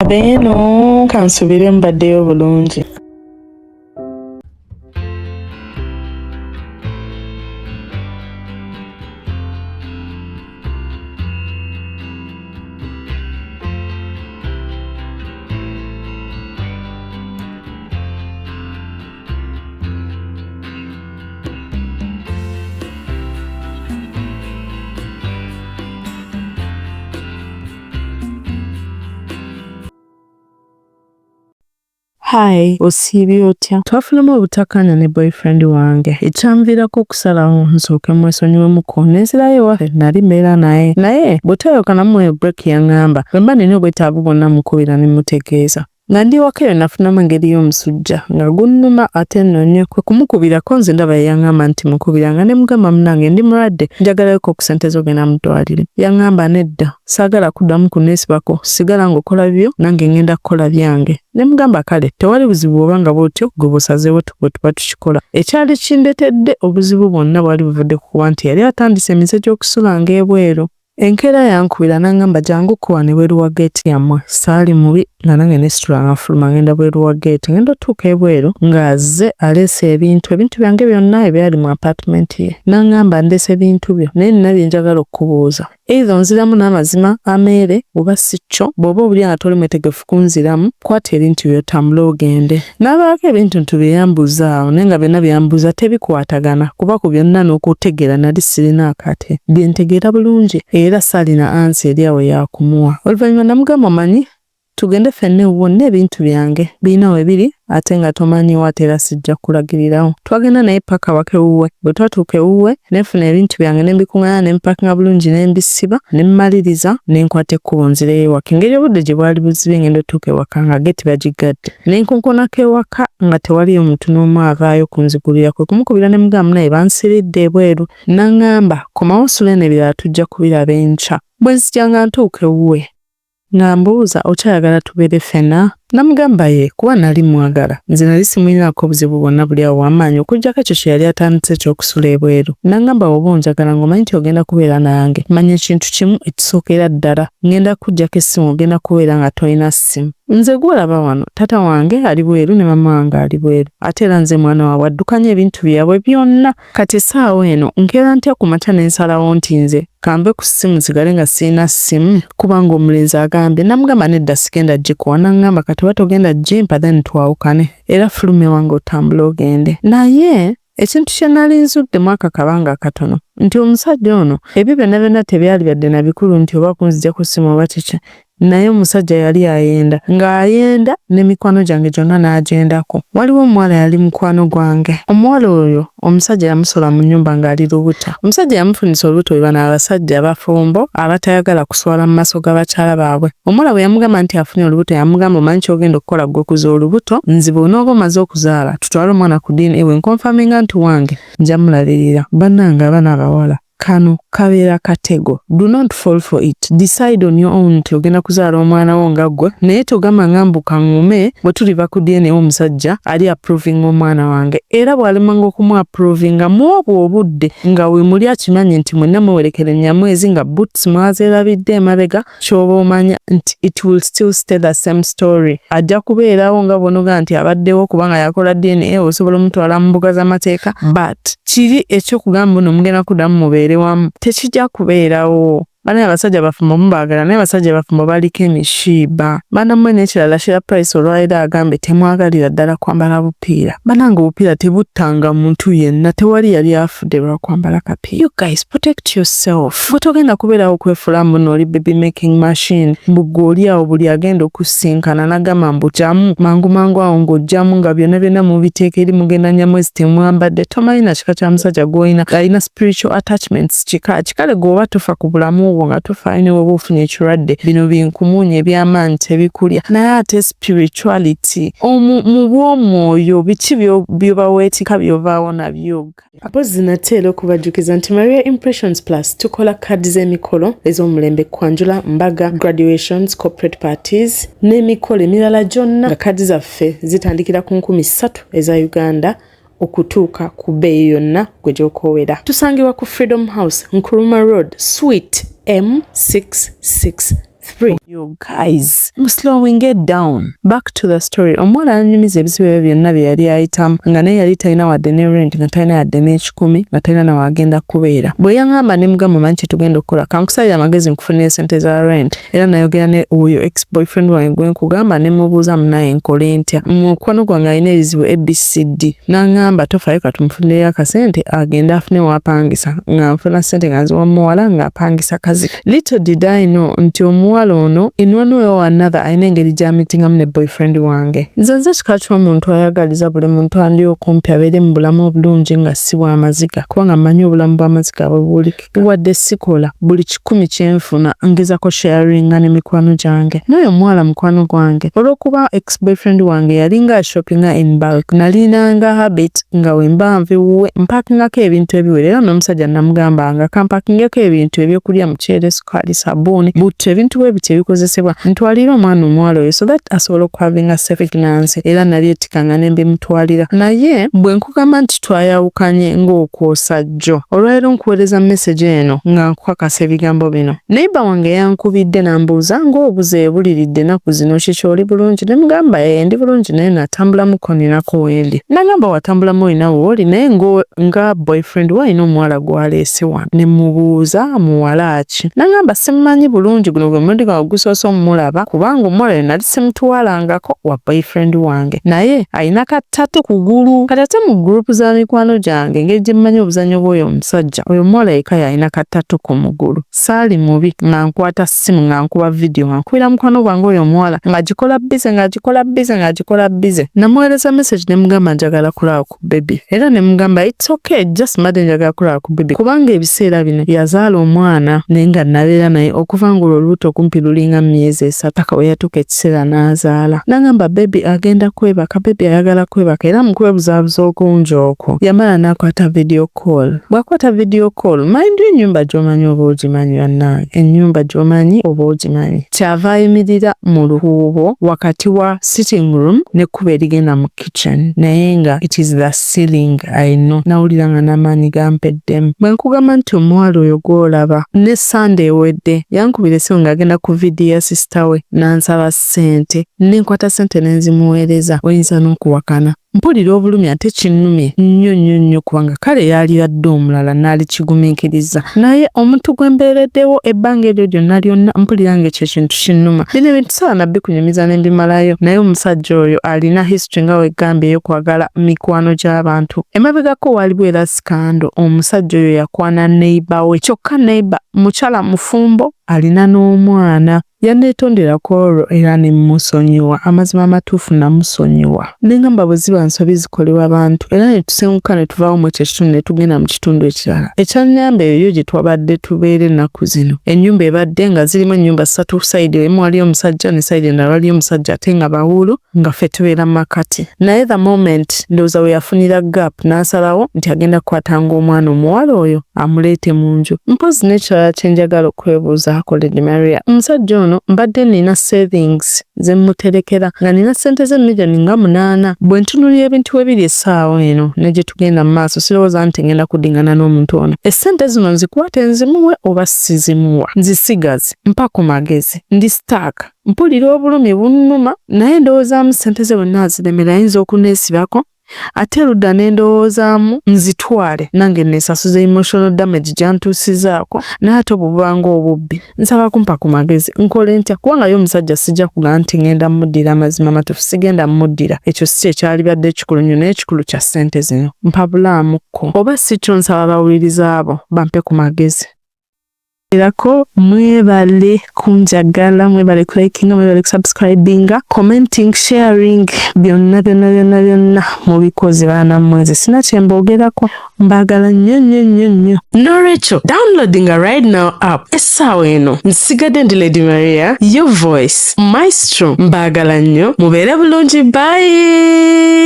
Enoo kansubire mbaddeyo bulungi. Hi, osiibye otya? Twafunamu obutakkaanya ne boyfriend wange. Ekyanviirako okusalawo nsooke mwesonyiwemuko n'ensirayo ewaffe nali mbeera naye bwe twayokanamu break yaŋŋamba bwe mba nina obwetaavu bwonna mukubira ne mutegeeza. Nga ndi waka eyo nafunamu engeri y'omusujja nga gunnuma ate nno nnyo kwe kumukubirako nze ndaba yaŋŋamba nti mukubira nga ne mugamba munnange ndi mulwadde njagalayoko ku ssente z'ogenda mu ddwaliro. Yaŋŋamba nedda saagala kuddamu kuneesibako sigala ng'okola byo nange ngenda kukola byange. Ne mugamba kale tewali buzibu oba nga bw'otyo gwe busazeewo bwe tuba tukikola. Ekyali kindetedde obuzibu bwonna bwali buvudde ku kuba nti yali atandise emize gy'okusulanga ebweru. Enkeera yankubira n'aŋŋamba jangu kuwa ne bweru wa geeti yammwe. Saali mubi nga nange nesitula nga nfuluma ngenda bweru wa geeti ngenda otuuka ebweru ng'azze aleese ebintu byange byonna ebyali mu apartment ye. N'aŋŋamba ndeese ebintu byo naye nina bye njagala okubuuza. Either onziramu n'amazima ameere oba si kyo bw'oba obulya nga toli mwetegefu kunziramu kwata ebintu byo tambula ogende. N'abaako ebintu bye yambuuza awo naye nga byonna byambuuza tebikwatagana kuba ku byonna n'okutegeera nali sirina akate. Bye ntegeera bulungi era saalina ansi eri awo yakumuwa. Oluvannyuma namugamba omanyi tugende ffenna wonna ebintu byange birina we biri ate nga tomanyiwo ate era sijja kulagirirawo. Twagenda naye paka waka ewuwe. Bwe twatuuka ewuwe nefuna ebintu byange ne mbikuŋŋaanya ne mpakinga bulungi ne mbisiba ne mmaliriza ne nkwata ekkubo nzireyo ewaka. Engeri obudde gye bwali buzibe ngenda otuuka ewaka nga geeti bagigadde. Ne nkonkonako ewaka nga tewaliyo muntu n'omu avaayo kunzigulira kwe kumukubira ne mugamba naye bansiridde ebweru. N'aŋŋamba komawo osula n'ebirala tujja kubiraba enkya. Bwe nzijjanga ntuuka ewuwe nga mbuuza okyayagala tubeere ffenna? Namugamba ye kuba nali mwagala. Nze nali simulinaako obuzibu bwonna buli awo w'amaanyi okuggyako ekyo kye yali atandise eky'okusula ebweru. N'aŋŋamba oba onjagala ng'omanyi nti ogenda kubeera nange. Manya ekintu kimu ekisookera ddala. Ngenda kuggyako essimu ogenda kubeera nga tolina ssimu. Nze gw'olaba wano taata wange ali bweru ne mama wange ali bweru. Ate era nze mwana waabwe addukanya ebintu byabwe byonna. Kati essaawa eno nkeera ntya ku makya ne nsalawo nti nze kambe ku ssimu sigale nga sirina ssimu kubanga omulenzi agambye. Namugamba nedda sigenda gikuwa. N'aŋŋamba kati oba togenda gimpa then twawukane era fulume wange otambule ogende. Naye ekintu kye nali nzuddemu akakabanga akatono nti omusajja ono ebyo byonna tebyali byadde na bikulu nti oba kunzija ku ssimu oba kiki. Naye omusajja yali ayenda ng'ayenda ne mikwano gyange gyonna n'agendako. Waliwo omuwala yali mukwano gwange. Omuwala oyo omusajja yamusola mu nnyumba ng'ali lubuta. Omusajja yamufunisa olubuto bwe bano abasajja abafumbo abatayagala kuswala mu maaso g'abakyala baabwe. Omuwala bwe yamugamba nti afunye olubuto yamugamba omanyi ky'ogenda okukola ggwe okuza olubuto nzibe onooba omaze okuzaala tutwale omwana ku ddiini ewe nkonfaminga nti wange nja mulalirira. Bannange abaana abawala kano kabeera katego. Do not fall for it. Decide on your own nti ogenda kuzaala omwana wo nga ggwe naye togamba ngambuka ngume bwe tuliva ku DNA omusajja ali approving omwana wange era bw'alemanga okumuapprovinga mwobwo obudde nga we muli akimanyi nti mwenna muwerekere nnyamwezi nga boots mwazeerabidde emabega ky'oba omanya nti it will still stay the same story. Ajja kubeerawo nga bonoga nti abaddewo kubanga yakola DNA osobola omutwala mu mbuga z'amateeka but kiri ekyokugamba ono mugenda kuddamu mubeere wamu tekijja kubeerawo. Bana abasajja bafumbo mubaagala naye abasajja bafumbo baliko emishiiba. Bana mmwe n'ekirala Shira Price olwaliro agambe temwagalira ddala kwambala bupiira. Bananga obupiira tebuttanga muntu yenna tewali yali afudde lwa kwambala kapiira. You guys protect yourself. Bwe togenda kubeerawo kwefulamu n'oli baby making machine mbugwe oli awo buli agenda okusinkana n'agamba mbujjamu mangu awo ng'ojjamu nga byonna mubiteeka eri mugenda nnyamwezi temwambadde tomanyi na kika kya musajja gw'olina alina spiritual attachments kikale gw'oba tofa ku bulamu nga tofaayo oba ofunye ekirwadde bino binkumuunya eby'amaanyi tebikulya naye ate spirituality mu bw'omwoyo biki byobaweetika byovaawo nabyo. Apozi nateera okubajjukiza nti Maria Impressions Plus tukola kaadi z'emikolo ez'omulembe kwanjula mbaga graduations corporate parties n'emikolo emirala gyonna nga kaadi zaffe zitandikira ku 3,000 eza Uganda okutuuka ku bbeeyi yonna gwe gy'okoowera. Tusangibwa ku Freedom House Nkrumah Road Suite M663 3. You guys, slowing it down. Back to the story. Omuwala anyumiza ebizibu ebyo byonna bye yali ayitamu nga naye yali talina wadde ne rent nga talina yadde n'ekikumi nga talina na wagenda kubeera. Bwe yaŋŋamba ne mugamba manyi tugenda okukola kankusabira amagezi nkufunire sente za rent era nayogera ne oyo ex-boyfriend wange gwe nkugamba ne mubuuza munaye nkole ntya. Mukwano gwange alina ebizibu ABCD n'aŋŋamba tofaayo katumufunire akasente agenda afune wapangisa nga nfuna sente nga nziwa muwala nga apangisa kazi. Little did I know nti omuwala ono in one way or another alina engeri gy'amitingamu ne boyfriend wange. Nze kika ky'omuntu ayagaliza buli muntu andi okumpi abeere mu bulamu obulungi nga si bw'amaziga kubanga mmanyi obulamu bw'amaziga bwe buli wadde sikola buli 10 kyenfuna ngezako sharinga ne mikwano gyange. Naye omuwala mukwano gwange olw'okuba ex-boyfriend wange yalinga shoppinga in bulk nalinanga habit nga wemba nviwe mpakingako ebintu ebiwera era n'omusajja namugambanga kampakingeko ebintu ebyokulya muceere sukaali sabuuni butto ebintu bwe biti ebikozesebwa ntwalira omwana omuwala oyo so that asobola okuhavinga safe finance era nali etikanga ne mbimutwalira. Naye bwe nkugamba nti twayawukanye ng'okwosa jjo olwaleero nkuweereza message eno nga nkukakasa ebigambo bino. Neighbor wange yankubidde n'ambuuza ng'obuze ebuliridde ennaku zino kiki oli bulungi ne mugamba ndi bulungi naye natambulamuko ninako wendi. Nagamba watambulamu olina wooli naye nga boyfriend walina omuwala gwaleese wano. Ne mubuuza muwala ki? Nagamba simumanyi bulungi guno gwe mundi nga ogusoose omulaba kubanga omuwala yo nali simutwalangako wa boyfriend wange naye alina katatu kugulu kati ate mu group za mikwano gyange engeri gye mmanyi obuzannyo bw'oyo omusajja oyo omuwala yekka yalina katatu ku mugulu. Saali mubi nga nkwata ssimu nga nkuba video nga nkubira mukwano gwange oyo omuwala ng'agikola bize namuweereza message ne mugamba njagala kulaba ku baby era ne mugamba it's okay just madde njagala kulaba ku baby kubanga ebiseera bino yazaala omwana naye nga nabeera naye okuva ng'olwo olubuto okumpi lulinga myezi 3 paka we yatuuka ekiseera n'azaala. Nagamba baby agenda kwebaka baby ayagala kwebaka era mu kwebuzaabuza okungi okwo yamala n'akwata video call. Bw'akwata video call mind you ennyumba gy'omanyi oba ogimanyi bannange ennyumba gy'omanyi oba ogimanyi kyava ayimirira mu luhuubo wakati wa sitting room n'ekkuba erigenda mu kitchen naye nga it is the ceiling I know nawulira nga n'amaanyi gampeddemu. Bwe nkugamba nti omuwala oyo gw'olaba ne Sunday ewedde yankubira essimu ng'agenda ku video ya sister we n'ansaba ssente nenkwata ssente nenzimuweereza oyinza n'okuwakana. Mpulira obulumi ate kinnumye nnyo kubanga kale yaliradde omulala naali kigumiikiriza naye omuntu gwembeereddewo ebbanga eryo lyonna mpulira ng'ekyo ekintu kinnuma. Bino ebintu sawa nabbi kunyumiza ne mbimalayo naye omusajja oyo alina history nga weggambye ey'okwagala mikwano gy'abantu. Emabegako waaliwo era sikando omusajja oyo yakwana neighbor we kyokka neighbor mukyala mufumbo alina n'omwana yanneetonderako olwo era ne musonyiwa amazima amatuufu namusonyiwa nengamba bwe ziba nsobi zikolebwa abantu era ne tusenguka ne tuvaawo mu ekyo ekitundu ne tugenda mu kitundu ekirala. Ekyannyamba eyo gye twabadde tubeera ennaku zino ennyumba ebadde nga zirimu ennyumba 3 sayidi emu waliyo omusajja ne sayidi endala waliyo omusajja ate nga bawuulu nga ffe tubeera mu makati naye the moment ndowooza we yafunira gap n'asalawo nti agenda kukwatanga omwana omuwala oyo amuleete mu nju. Mpozi n'ekirala kye njagala okwebuuzaako Lady Maria omusajja ono mbadde nina savings ze muterekera nga nina ssente z'emiliyoni nga 8 bwe ntunulira ebintu webiri essaawa eno ne gye tugenda mu maaso sirowooza nti ngenda kuddingana n'omuntu ono. Essente zino nzikwate nzimuwe oba sizimuwa nzisigaze mpa ku magezi ndi staaka mpulira obulumi bunnuma naye ndowoozaamu ssente ze bonna aziremera ayinza okuneesibako ate ludda n'endowoozaamu nzitwale nange neesasuza emotional damage gyantuusizaako naye ate obubanga obubbi nsaba kumpa ku magezi nkole ntya kubanga yo omusajja sijja kugamba nti ngenda muddira amazima matuufu sigenda muddira ekyo si ekyali badde ekikulu nnyo naye ekikulu kya ssente zino mpa bulaamukko oba si kyo nsaba bawuliriza abo bampe ku magezi. Irako mwebale kunjagala mwebale likinga mwebale subscribinga commenting sharing byonna mubikoze bana mweze sina kyembogerako mbagala nnyo no Rachel downloading right now app essaawa eno nsigadde ndi Lady Maria your voice maestro mbagala nnyo mubeere bulungi bye.